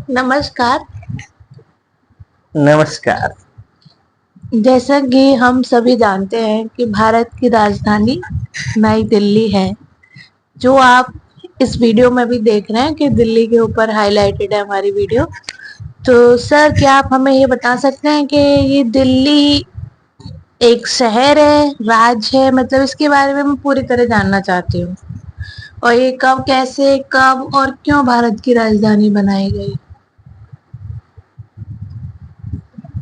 नमस्कार। नमस्कार। जैसा कि हम सभी जानते हैं कि भारत की राजधानी नई दिल्ली है, जो आप इस वीडियो में भी देख रहे हैं कि दिल्ली के ऊपर हाईलाइटेड है हमारी वीडियो। तो सर, क्या आप हमें ये बता सकते हैं कि ये दिल्ली एक शहर है, राज्य है? मतलब इसके बारे में मैं पूरी तरह जानना चाहती हूँ। और ये कब, कैसे, कब और क्यों भारत की राजधानी बनाई गई?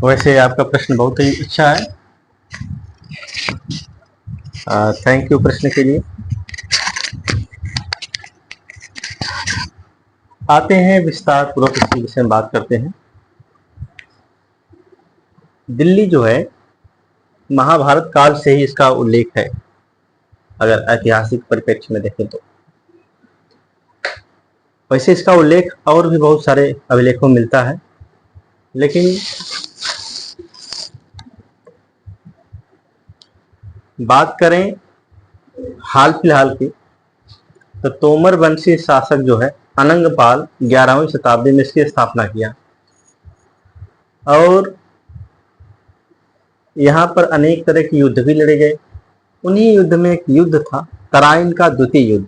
वैसे आपका प्रश्न बहुत ही अच्छा है। थैंक यू प्रश्न के लिए। आते हैं विस्तार पूर्वक इसके विषय में बात करते हैं। दिल्ली जो है महाभारत काल से ही इसका उल्लेख है, अगर ऐतिहासिक परिप्रेक्ष्य में देखें तो। वैसे इसका उल्लेख और भी बहुत सारे अभिलेखों में मिलता है, लेकिन बात करें हाल फिलहाल की, तो तोमर वंशी शासक जो है अनंगपाल 11वीं शताब्दी में इसकी स्थापना किया और यहाँ पर अनेक तरह के युद्ध भी लड़े गए। उन्हीं युद्ध में एक युद्ध था तराइन का द्वितीय युद्ध।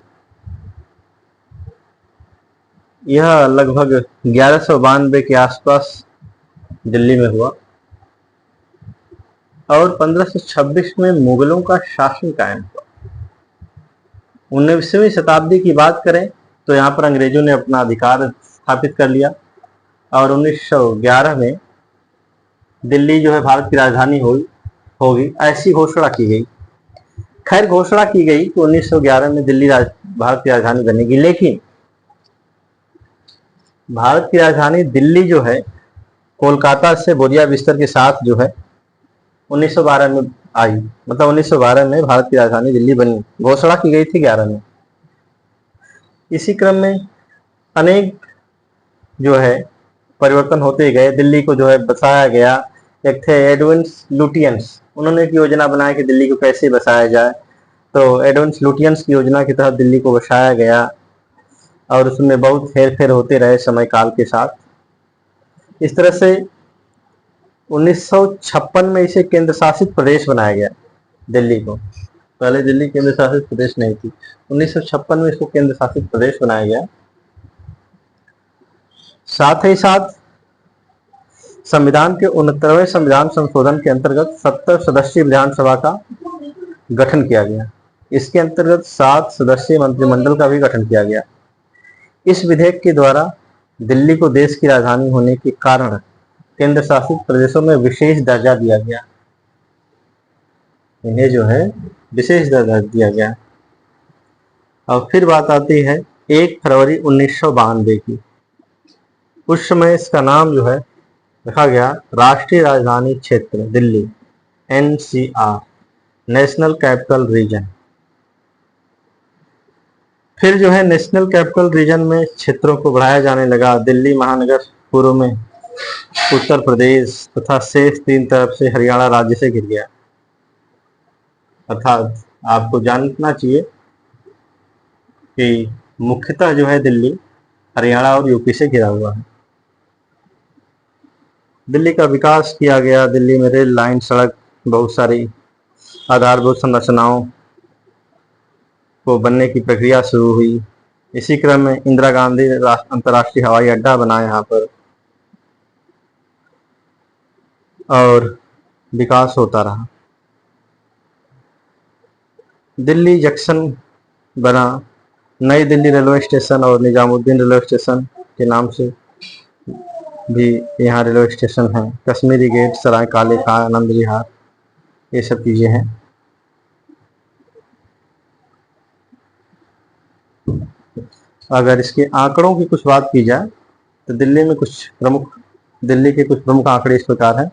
यह लगभग 1192 के आसपास दिल्ली में हुआ और 1526 में मुगलों का शासन कायम हुआ। 19वीं शताब्दी की बात करें तो यहाँ पर अंग्रेजों ने अपना अधिकार स्थापित कर लिया और 1911 में दिल्ली जो है भारत की राजधानी होगी ऐसी घोषणा की गई। खैर, घोषणा की गई कि 1911 में दिल्ली भारत की राजधानी बनेगी, लेकिन भारत की राजधानी दिल्ली जो है कोलकाता से बोरिया बिस्तर के साथ जो है 1912 में आई। मतलब 1912 में भारत की राजधानी दिल्ली बनी, घोषणा की गई थी 11 में। इसी क्रम में अनेक जो है परिवर्तन होते गए। दिल्ली को जो है बसाया गया। एक थे एडविन लुटियंस, उन्होंने एक योजना बनाई कि दिल्ली को कैसे बसाया जाए। तो एडविन लुटियंस की योजना के तहत दिल्ली को बसाया गया और उसमें बहुत हेर फेर होते रहे समय काल के साथ। इस तरह से 1956 में इसे केंद्र शासित प्रदेश बनाया गया दिल्ली को। पहले दिल्ली केंद्र शासित प्रदेश नहीं थी, 1956 में इसको केंद्र शासित प्रदेश बनाया गया। साथ ही साथ संविधान के 69वें संविधान संशोधन के अंतर्गत 70 सदस्यीय विधानसभा का गठन किया गया। इसके अंतर्गत 7 सदस्यीय मंत्रिमंडल का भी गठन किया गया। इस विधेयक के द्वारा दिल्ली को देश की राजधानी होने के कारण केंद्र शासित प्रदेशों में विशेष दर्जा दिया गया। इन्हें जो है विशेष दर्जा दिया गया। अब फिर बात आती है 1 फरवरी 1992 की। उस समय इसका नाम जो है रखा गया राष्ट्रीय राजधानी क्षेत्र Delhi, NCR, national capital region. फिर जो है नेशनल कैपिटल रीजन में क्षेत्रों को बढ़ाया जाने लगा। दिल्ली महानगर पूर्व में उत्तर प्रदेश तथा शेष 3 तरफ से हरियाणा राज्य से घिर गया। अर्थात आपको जानना चाहिए कि मुख्यतः जो है दिल्ली हरियाणा और यूपी से घिरा हुआ है। दिल्ली का विकास किया गया। दिल्ली में रेल लाइन, सड़क, बहुत सारी आधारभूत संरचनाओं को बनने की प्रक्रिया शुरू हुई। इसी क्रम में इंदिरा गांधी अंतर्राष्ट्रीय हवाई अड्डा बना यहाँ पर और विकास होता रहा। दिल्ली जंक्शन बना। नई दिल्ली रेलवे स्टेशन और निजामुद्दीन रेलवे स्टेशन के नाम से भी यहाँ रेलवे स्टेशन है। कश्मीरी गेट, सराय काले खां, आनंद विहार, ये सब चीजें हैं। अगर इसके आंकड़ों की कुछ बात की जाए तो दिल्ली के कुछ प्रमुख आंकड़े इस प्रकार हैं।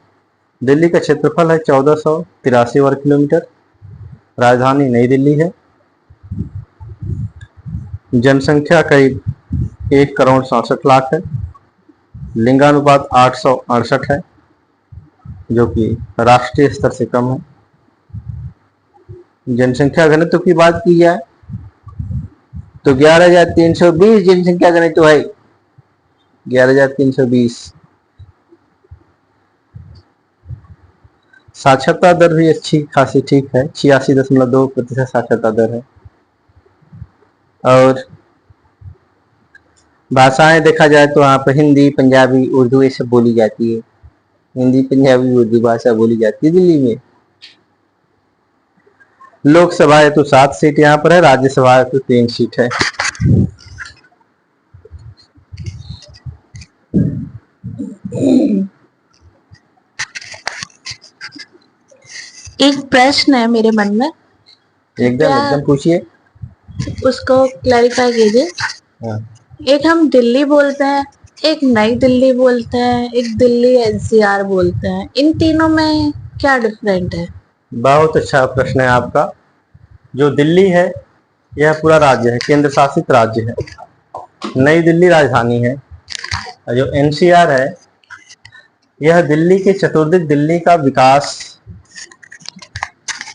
दिल्ली का क्षेत्रफल है 1483 वर्ग किलोमीटर। राजधानी नई दिल्ली है। जनसंख्या करीब 1,67,00,000 है। लिंगानुपात 868 है, जो कि राष्ट्रीय स्तर से कम है। जनसंख्या घनत्व की बात की जाए तो 11,320 जनसंख्या घनत्व है। 11,320। साक्षरता दर भी अच्छी खासी ठीक है, 86.2% साक्षरता दर है। और भाषाएं देखा जाए तो वहाँ पर हिंदी, पंजाबी, उर्दू ये सब बोली जाती है। हिंदी, पंजाबी, उर्दू भाषा बोली जाती है दिल्ली में। लोकसभा है तो 7 सीट यहाँ पर है, राज्यसभा है तो 3 सीट है। एक प्रश्न है मेरे मन में, एकदम एकदम पूछिए। उसको क्लैरिफाई कीजिए। हाँ। एक हम दिल्ली बोलते हैं, एक नई दिल्ली बोलते हैं, एक दिल्ली एनसीआर बोलते हैं, इन तीनों में क्या डिफरेंट है? बहुत अच्छा प्रश्न है आपका। जो दिल्ली है यह पूरा राज्य है, केंद्र शासित राज्य है। नई दिल्ली राजधानी है। और जो एनसीआर है यह दिल्ली के चतुर्दिक दिल्ली का विकास,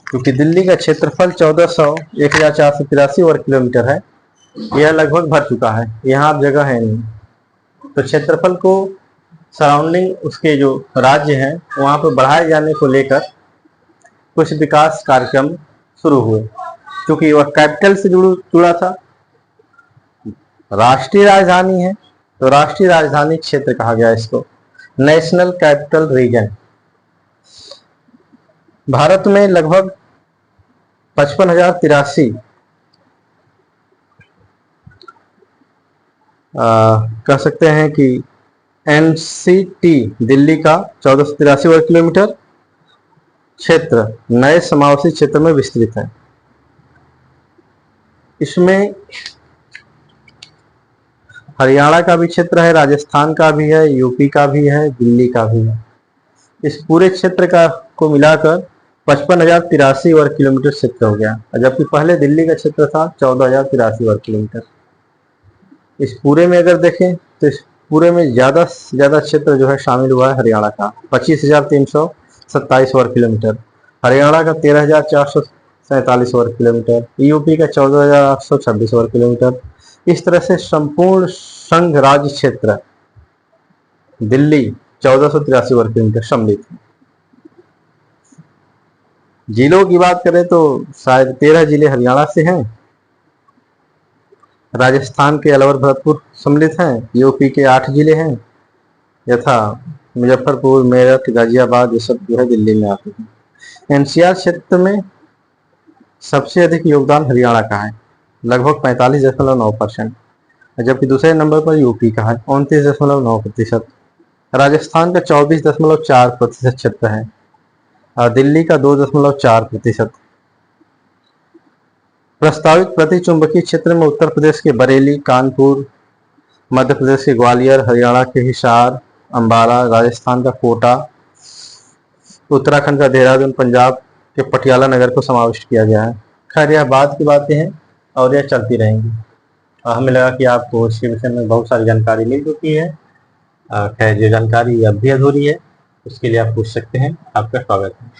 क्योंकि दिल्ली का क्षेत्रफल 1483 वर्ग किलोमीटर है, यह लगभग भर चुका है, यहाँ अब जगह है नहीं। तो क्षेत्रफल को सराउंडिंग उसके जो राज्य हैं वहाँ पर बढ़ाए जाने को लेकर कुछ विकास कार्यक्रम शुरू हुए, क्योंकि वह कैपिटल से जुड़ा था। राष्ट्रीय राजधानी है तो राष्ट्रीय राजधानी क्षेत्र कहा गया इसको, नेशनल कैपिटल रीजन। भारत में लगभग 55,083 कह सकते हैं कि एनसीटी दिल्ली का 1483 वर्ग किलोमीटर क्षेत्र नए समावेशी क्षेत्र में विस्तृत है। इसमें हरियाणा का भी क्षेत्र है, राजस्थान का भी है, यूपी का भी है, दिल्ली का भी है। इस पूरे क्षेत्र का को मिलाकर 55,083 वर्ग किलोमीटर क्षेत्र हो गया, जबकि पहले दिल्ली का क्षेत्र था 14,083 वर्ग किलोमीटर। इस पूरे में अगर देखें तो इस पूरे में ज्यादा से ज्यादा क्षेत्र जो है शामिल हुआ है हरियाणा का, 25,327 वर्ग किलोमीटर, हरियाणा का 13,447 वर्ग किलोमीटर, यूपी का 14,826 वर्ग किलोमीटर। इस तरह से संपूर्ण संघ राज्य क्षेत्र दिल्ली 1483 वर्ग किलोमीटर सम्मिलित है। जिलों की बात करें तो शायद 13 जिले हरियाणा से हैं, राजस्थान के अलवर भरतपुर सम्मिलित हैं, यूपी के 8 जिले हैं यथा मुजफ्फरपुर, मेरठ, गाजियाबाद, ये सब जो है दिल्ली में आते हैं। एनसीआर क्षेत्र में सबसे अधिक योगदान हरियाणा का है, लगभग 45.9%, जबकि दूसरे नंबर पर यूपी का है 29.9%। राजस्थान का 24.4% क्षेत्र है और दिल्ली का 2.4%। प्रस्तावित प्रतिचुंबकीय क्षेत्र में उत्तर प्रदेश के बरेली, कानपुर, मध्य प्रदेश के ग्वालियर, हरियाणा के हिसार, अंबाला, राजस्थान का कोटा, उत्तराखंड का देहरादून, पंजाब के पटियाला नगर को समाविष्ट किया गया है। खैर यह बाद की बातें हैं और यह चलती रहेंगी। हमें लगा कि आपको इसके विषय में बहुत सारी जानकारी मिल चुकी है। खैर जो जानकारी अब भी अधूरी है उसके लिए आप पूछ सकते हैं। आपका स्वागत है।